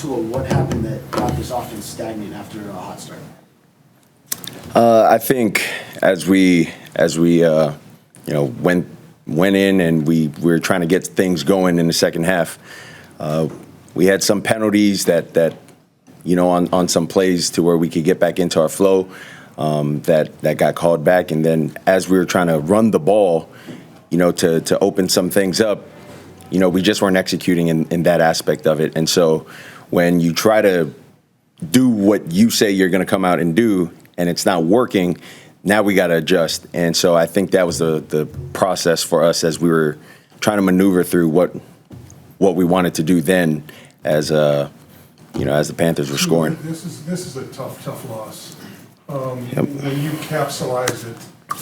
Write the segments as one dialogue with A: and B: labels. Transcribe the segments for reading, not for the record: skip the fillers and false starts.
A: Tua, what happened that got this offense stagnant after a hot start?
B: I think as we went in and we were trying to get things going in the second half, we had some penalties that on some plays to where we could get back into our flow that got called back, and then as we were trying to run the ball, to open some things up, we just weren't executing in that aspect of it. And so when you try to do what you say you're going to come out and do, and it's not working, now we got to adjust. And so I think that was the process for us as we were trying to maneuver through what we wanted to do then as the Panthers were scoring.
C: This is a tough loss.
B: Yep.
C: When you capsulized it,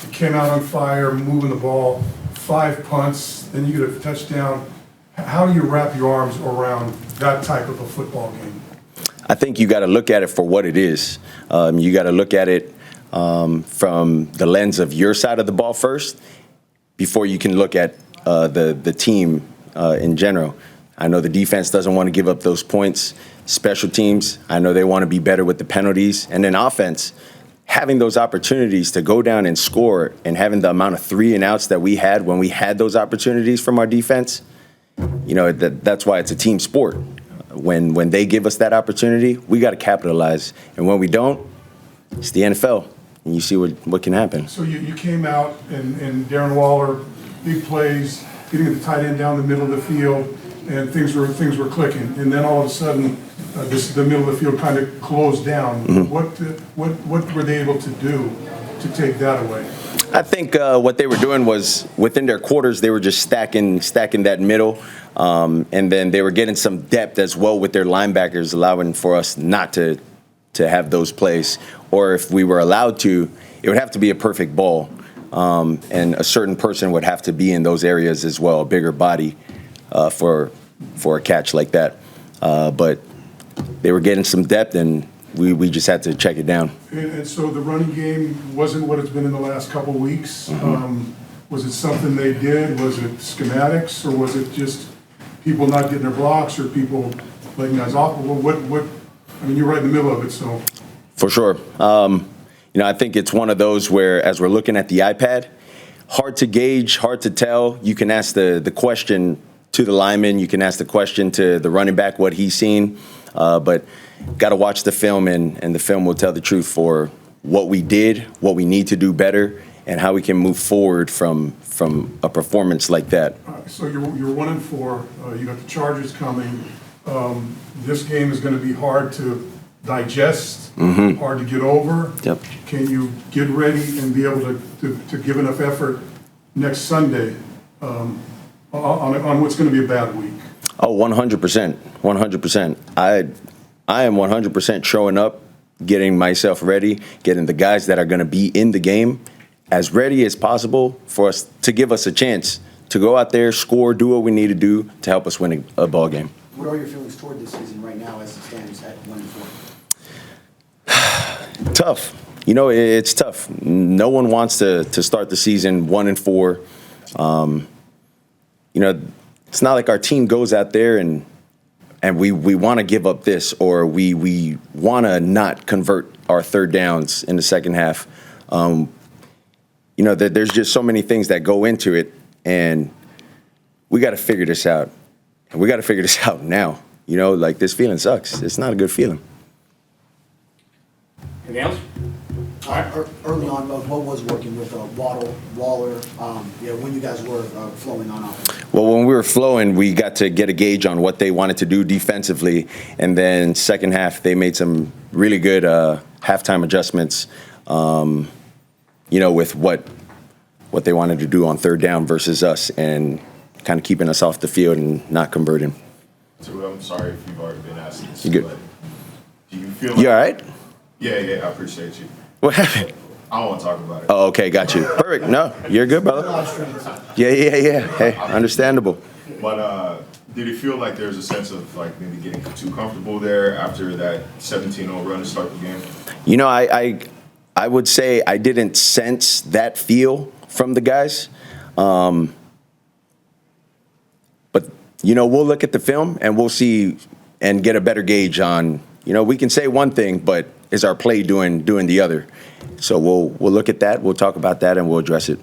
C: you came out on fire, moving the ball, 5 punts, then you get a touchdown. How do you wrap your arms around that type of a football game?
B: I think you got to look at it for what it is. You got to look at it from the lens of your side of the ball first before you can look at the team in general. I know the defense doesn't want to give up those points. Special teams, I know they want to be better with the penalties. And then offense, having those opportunities to go down and score and having the amount of 3 and outs that we had when we had those opportunities from our defense, that's why it's a team sport. When they give us that opportunity, we got to capitalize. And when we don't, it's the NFL, and you see what can happen.
C: So you came out, and Darren Waller, big plays, getting the tight end down the middle of the field, and things were clicking. And then all of a sudden, the middle of the field kind of closed down.
B: Mm-hmm.
C: What were they able to do to take that away?
B: I think what they were doing was within their quarters, they were just stacking that middle. And then they were getting some depth as well with their linebackers, allowing for us not to have those plays. Or if we were allowed to, it would have to be a perfect ball. And a certain person would have to be in those areas as well, a bigger body for a catch like that. But they were getting some depth, and we just had to check it down.
C: And so the running game wasn't what it's been in the last couple of weeks.
B: Mm-hmm.
C: Was it something they did? Was it schematics, or was it just people not getting their blocks, or people letting guys off? I mean, you're right in the middle of it, so.
B: For sure. I think it's one of those where, as we're looking at the iPad, hard to gauge, hard to tell. You can ask the question to the lineman. You can ask the question to the running back, what he's seen. But got to watch the film, and the film will tell the truth for what we did, what we need to do better, and how we can move forward from a performance like that.
C: So you're 1-4. You got the Chargers coming. This game is going to be hard to digest, hard to get over.
B: Yep.
C: Can you get ready and be able to give enough effort next Sunday on what's going to be a bad week?
B: Oh, 100%. 100%. I am 100% showing up, getting myself ready, getting the guys that are going to be in the game as ready as possible for us to give us a chance to go out there, score, do what we need to do to help us win a ball game.
A: What are your feelings toward this season right now as it stands at 1-4?
B: Tough. It's tough. No one wants to start the season 1-4. It's not like our team goes out there and we want to give up this, or we want to not convert our third downs in the second half. There's just so many things that go into it, and we got to figure this out. And we got to figure this out now. This feeling sucks. It's not a good feeling.
D: Anything else?
A: Early on, what was working with Waller, when you guys were flowing on offense?
B: Well, when we were flowing, we got to get a gauge on what they wanted to do defensively. And then second half, they made some really good halftime adjustments, with what they wanted to do on third down versus us, and kind of keeping us off the field and not converting.
E: So I'm sorry if you've already been asking this,
B: You good?
E: but do you feel
B: You all right?
E: Yeah, I appreciate you.
B: What happened?
E: I don't want to talk about it.
B: Oh, okay, got you. Perfect. No, you're good, brother. Yeah. Hey, understandable.
E: But did it feel like there's a sense of maybe getting too comfortable there after that 17-0 run to start the game?
B: I would say I didn't sense that feel from the guys. But we'll look at the film and we'll see and get a better gauge on, we can say one thing, but is our play doing the other? So we'll look at that, we'll talk about that, and we'll address it.